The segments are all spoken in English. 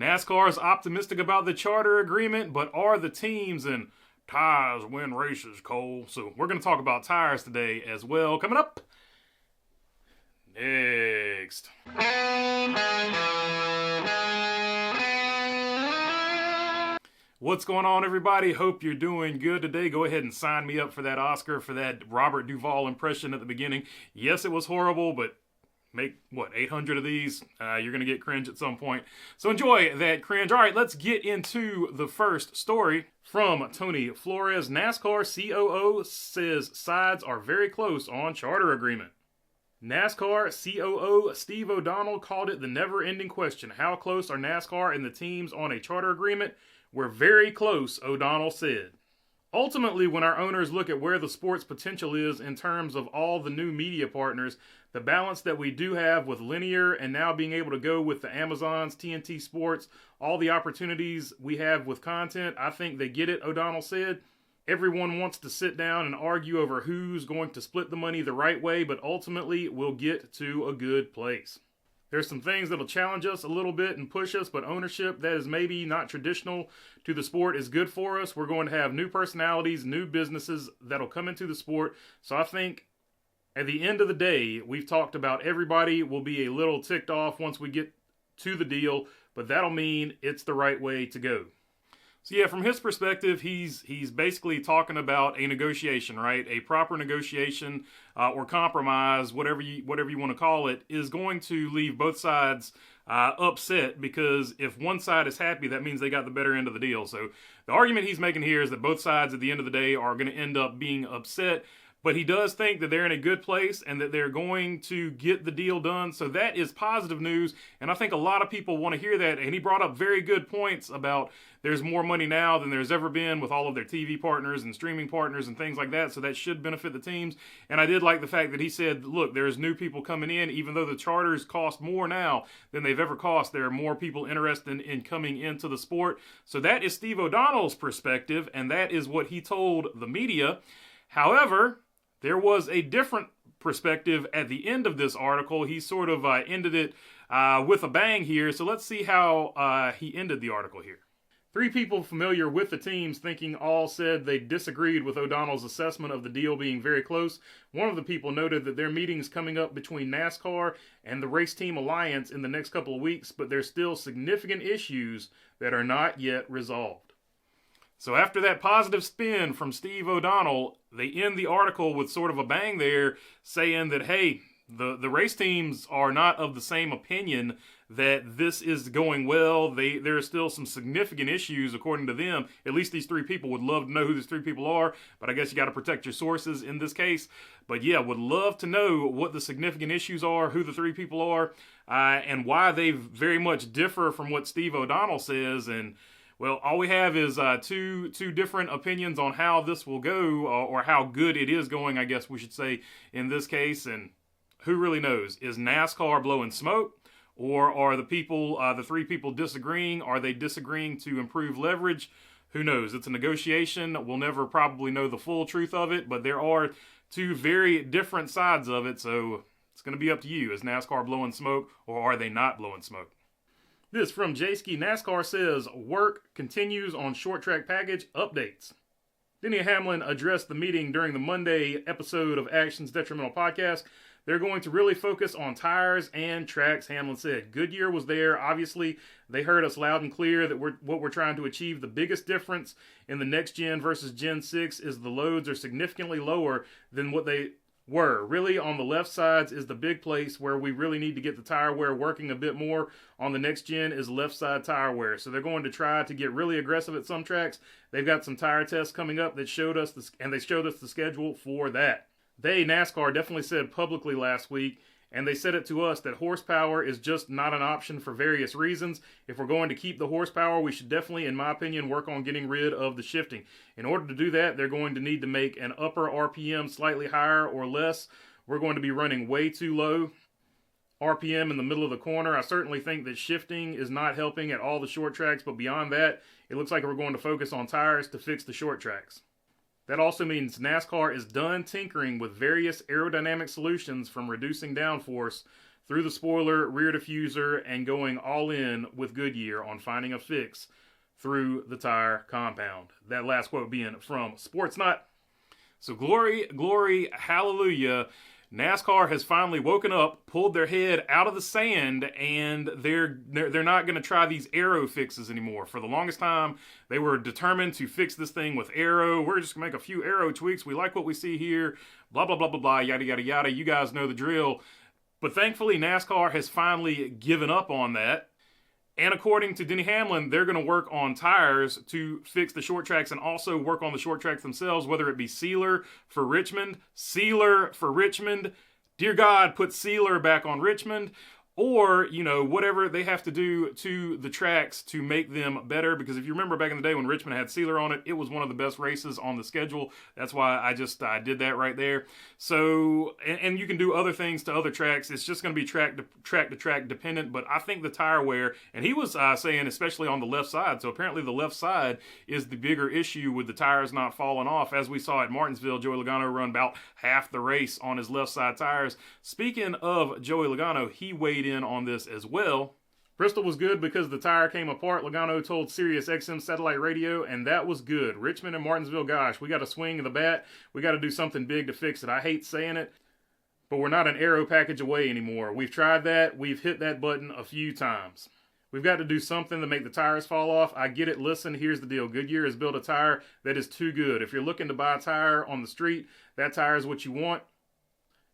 NASCAR is optimistic about the charter agreement, but are the teams? And tires win races, Cole. So we're going to talk about tires today as well. Coming up next. What's going on, everybody? Hope you're doing good today. Go ahead and sign me up for that Oscar for that Robert Duvall impression at the beginning. Yes, it was horrible, but make, 800 of these? You're going to get cringe at some point. So enjoy that cringe. All right, let's get into the first story from Tony Flores. NASCAR COO says sides are very close on charter agreement. NASCAR COO Steve O'Donnell called it the never-ending question. How close are NASCAR and the teams on a charter agreement? We're very close, O'Donnell said. Ultimately, when our owners look at where the sport's potential is in terms of all the new media partners, the balance that we do have with linear and now being able to go with the Amazons, TNT Sports, all the opportunities we have with content, I think they get it, O'Donnell said. Everyone wants to sit down and argue over who's going to split the money the right way, but ultimately we'll get to a good place. There's some things that'll challenge us a little bit and push us, but ownership that is maybe not traditional to the sport is good for us. We're going to have new personalities, new businesses that'll come into the sport. So I think at the end of the day, we've talked about everybody will be a little ticked off once we get to the deal, but that'll mean it's the right way to go. So yeah, from his perspective, he's basically talking about a negotiation, right? A proper negotiation or compromise, whatever you want to call it, is going to leave both sides upset, because if one side is happy, that means they got the better end of the deal. So the argument he's making here is that both sides at the end of the day are going to end up being upset. But he does think that they're in a good place and that they're going to get the deal done. So that is positive news. And I think a lot of people want to hear that. And he brought up very good points about there's more money now than there's ever been with all of their TV partners and streaming partners and things like that. So that should benefit the teams. And I did like the fact that he said, look, there's new people coming in. Even though the charters cost more now than they've ever cost, there are more people interested in coming into the sport. So that is Steve O'Donnell's perspective. And that is what he told the media. However, there was a different perspective at the end of this article. He sort of ended it with a bang here. So let's see how he ended the article here. Three people familiar with the teams thinking all said they disagreed with O'Donnell's assessment of the deal being very close. One of the people noted that their meeting's coming up between NASCAR and the Race Team Alliance in the next couple of weeks, but there's still significant issues that are not yet resolved. So after that positive spin from Steve O'Donnell, they end the article with sort of a bang there, saying that, hey, the race teams are not of the same opinion that this is going well. There are still some significant issues, according to them. At least these three people would love to know who these three people are, but I guess you got to protect your sources in this case. But yeah, would love to know what the significant issues are, who the three people are, and why they very much differ from what Steve O'Donnell says. And well, all we have is two different opinions on how this will go, or how good it is going, I guess we should say, in this case. And who really knows? Is NASCAR blowing smoke? Or are the three people disagreeing? Are they disagreeing to improve leverage? Who knows? It's a negotiation. We'll never probably know the full truth of it, but there are two very different sides of it. So it's going to be up to you. Is NASCAR blowing smoke, or are they not blowing smoke? This from J-Ski. NASCAR says work continues on short track package updates. Denny Hamlin addressed the meeting during the Monday episode of Action's Detrimental Podcast. They're going to really focus on tires and tracks, Hamlin said. Goodyear was there. Obviously, they heard us loud and clear that what we're trying to achieve. The biggest difference in the next gen versus Gen 6 is the loads are significantly lower than what they were. Really, on the left sides is the big place where we really need to get the tire wear working a bit more. On the next gen is left side tire wear. So they're going to try to get really aggressive at some tracks. They've got some tire tests coming up that showed us and they showed us the schedule for that. They, NASCAR, definitely said publicly last week, and they said it to us, that horsepower is just not an option for various reasons. If we're going to keep the horsepower, we should definitely, in my opinion, work on getting rid of the shifting. In order to do that, they're going to need to make an upper RPM slightly higher or less. We're going to be running way too low RPM in the middle of the corner. I certainly think that shifting is not helping at all the short tracks, but beyond that, it looks like we're going to focus on tires to fix the short tracks. That also means NASCAR is done tinkering with various aerodynamic solutions, from reducing downforce through the spoiler, rear diffuser, and going all in with Goodyear on finding a fix through the tire compound. That last quote being from Sportsnut. So glory, glory, hallelujah. NASCAR has finally woken up, pulled their head out of the sand, and they're not going to try these aero fixes anymore. For the longest time, they were determined to fix this thing with aero. We're just going to make a few aero tweaks. We like what we see here. Blah, blah, blah, blah, blah, yada, yada, yada. You guys know the drill. But thankfully, NASCAR has finally given up on that. And according to Denny Hamlin, they're going to work on tires to fix the short tracks and also work on the short tracks themselves, whether it be sealer for Richmond. Dear God, put sealer back on Richmond. Or, you know, whatever they have to do to the tracks to make them better. Because if you remember back in the day when Richmond had sealer on it, it was one of the best races on the schedule. That's why I did that right there. So, and you can do other things to other tracks. It's just going to be track to track dependent. But I think the tire wear, and he was saying especially on the left side. So apparently the left side is the bigger issue with the tires not falling off. As we saw at Martinsville, Joey Logano run about half the race on his left side tires. Speaking of Joey Logano, he weighed in on this as well. Bristol was good because the tire came apart, Logano told Sirius XM satellite radio, and that was good. Richmond and Martinsville, gosh, we got to swing the bat. We got to do something big to fix it. I hate saying it, but we're not an aero package away anymore. We've tried that. We've hit that button a few times. We've got to do something to make the tires fall off. I get it. Listen, here's the deal. Goodyear has built a tire that is too good. If you're looking to buy a tire on the street, that tire is what you want.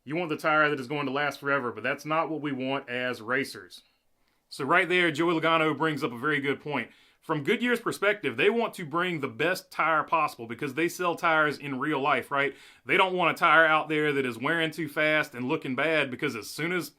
You want the tire that is going to last forever, but that's not what we want as racers. So right there, Joey Logano brings up a very good point. From Goodyear's perspective, they want to bring the best tire possible because they sell tires in real life, right? They don't want a tire out there that is wearing too fast and looking bad because as soon as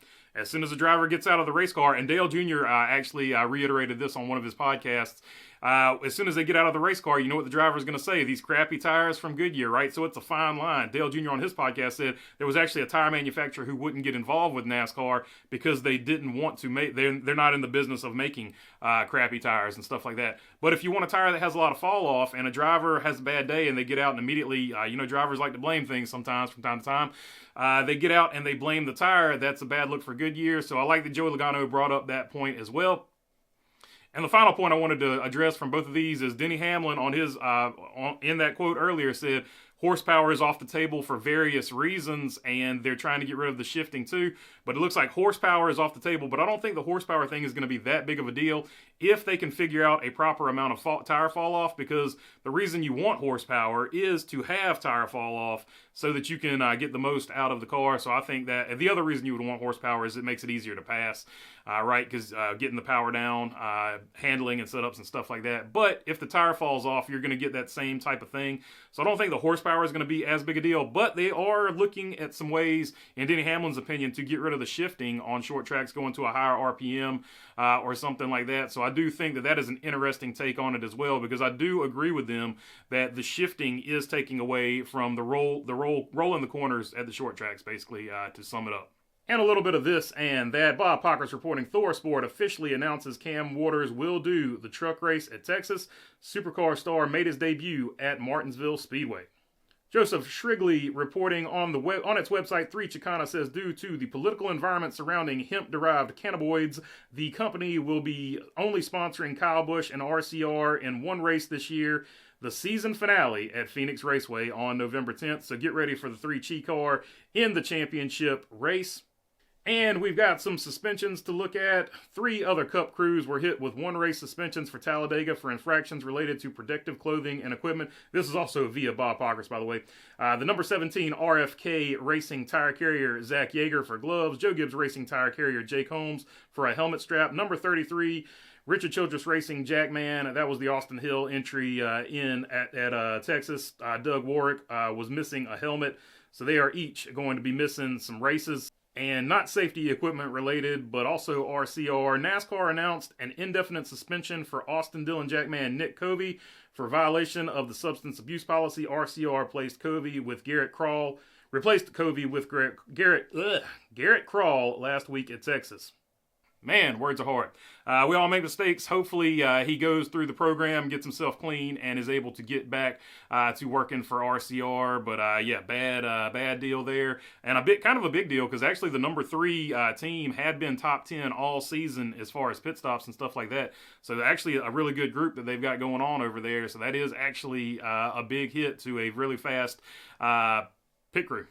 a driver gets out of the race car, and Dale Jr. actually reiterated this on one of his podcasts, as soon as they get out of the race car, you know what the driver's going to say? These crappy tires from Goodyear, right? So it's a fine line. Dale Jr. on his podcast said there was actually a tire manufacturer who wouldn't get involved with NASCAR because they didn't want to make, they're not in the business of making crappy tires and stuff like that. But if you want a tire that has a lot of fall off and a driver has a bad day and they get out and immediately, drivers like to blame things sometimes from time to time. They get out and they blame the tire. That's a bad look for Goodyear. So I like that Joey Logano brought up that point as well. And the final point I wanted to address from both of these is Denny Hamlin on his in that quote earlier said horsepower is off the table for various reasons, and they're trying to get rid of the shifting too. But it looks like horsepower is off the table, but I don't think the horsepower thing is going to be that big of a deal if they can figure out a proper amount of tire fall off, because the reason you want horsepower is to have tire fall off so that you can get the most out of the car. So I think that the other reason you would want horsepower is it makes it easier to pass, right? Because getting the power down, handling and setups and stuff like that. But if the tire falls off, you're going to get that same type of thing. So I don't think the horsepower is going to be as big a deal, but they are looking at some ways, in Denny Hamlin's opinion, to get rid of the shifting on short tracks, going to a higher RPM or something like that. So I do think that that is an interesting take on it as well, because I do agree with them that the shifting is taking away from the rolling the corners at the short tracks, basically, to sum it up. And a little bit of this and that. Bob Pockers reporting Thor Sport officially announces Cam Waters will do the truck race at Texas. Supercar star made his debut at Martinsville Speedway. Joseph Shrigley reporting on its website, 3 Chicana, says due to the political environment surrounding hemp-derived cannabinoids, the company will be only sponsoring Kyle Busch and RCR in one race this year, the season finale at Phoenix Raceway on November 10th. So get ready for the 3 Chi car in the championship race. And we've got some suspensions to look at. 3 other Cup crews were hit with 1 race suspensions for Talladega for infractions related to protective clothing and equipment. This is also via Bob Pockers, by the way. The number 17 RFK Racing tire carrier Zach Yeager for gloves. Joe Gibbs Racing tire carrier Jake Holmes for a helmet strap. Number 33 Richard Childress Racing Jackman. That was the Austin Hill entry in at Texas. Doug Warwick was missing a helmet, so they are each going to be missing some races. And not safety equipment related, but also RCR. NASCAR announced an indefinite suspension for Austin Dillon Jackman Nick Covey for violation of the substance abuse policy. RCR replaced Covey with Garrett Krall last week at Texas. Man, words are hard. We all make mistakes. Hopefully, he goes through the program, gets himself clean, and is able to get back to working for RCR. But yeah, bad deal there, and kind of a big deal because actually the number 3 team had been top 10 all season as far as pit stops and stuff like that. So actually, a really good group that they've got going on over there. So that is actually a big hit to a really fast pit crew.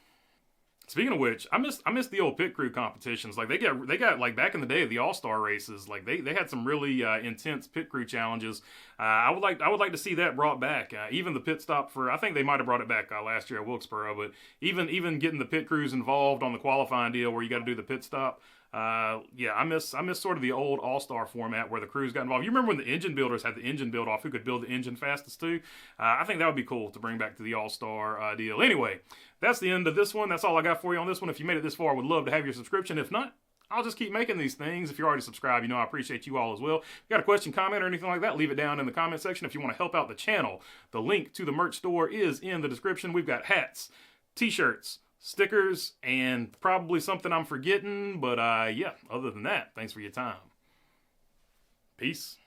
Speaking of which, I miss the old pit crew competitions. Like they got like back in the day the All-Star races. Like they had some really intense pit crew challenges. I would like to see that brought back. Even the pit stop for, I think they might have brought it back last year at Wilkesboro. But even getting the pit crews involved on the qualifying deal where you got to do the pit stop. Yeah, I miss sort of the old All-Star format where the crews got involved. You remember when the engine builders had the engine build off, who could build the engine fastest too? I think that would be cool to bring back to the All-Star deal. Anyway, that's the end of this one. That's all I got for you on this one. If you made it this far, I would love to have your subscription. If not, I'll just keep making these things. If you're already subscribed, you know I appreciate you all as well. If you got a question, comment, or anything like that, leave it down in the comment section. If you want to help out the channel, the link to the merch store is in the description. We've got hats, t-shirts, stickers, and probably something I'm forgetting. But yeah, other than that, thanks for your time. Peace.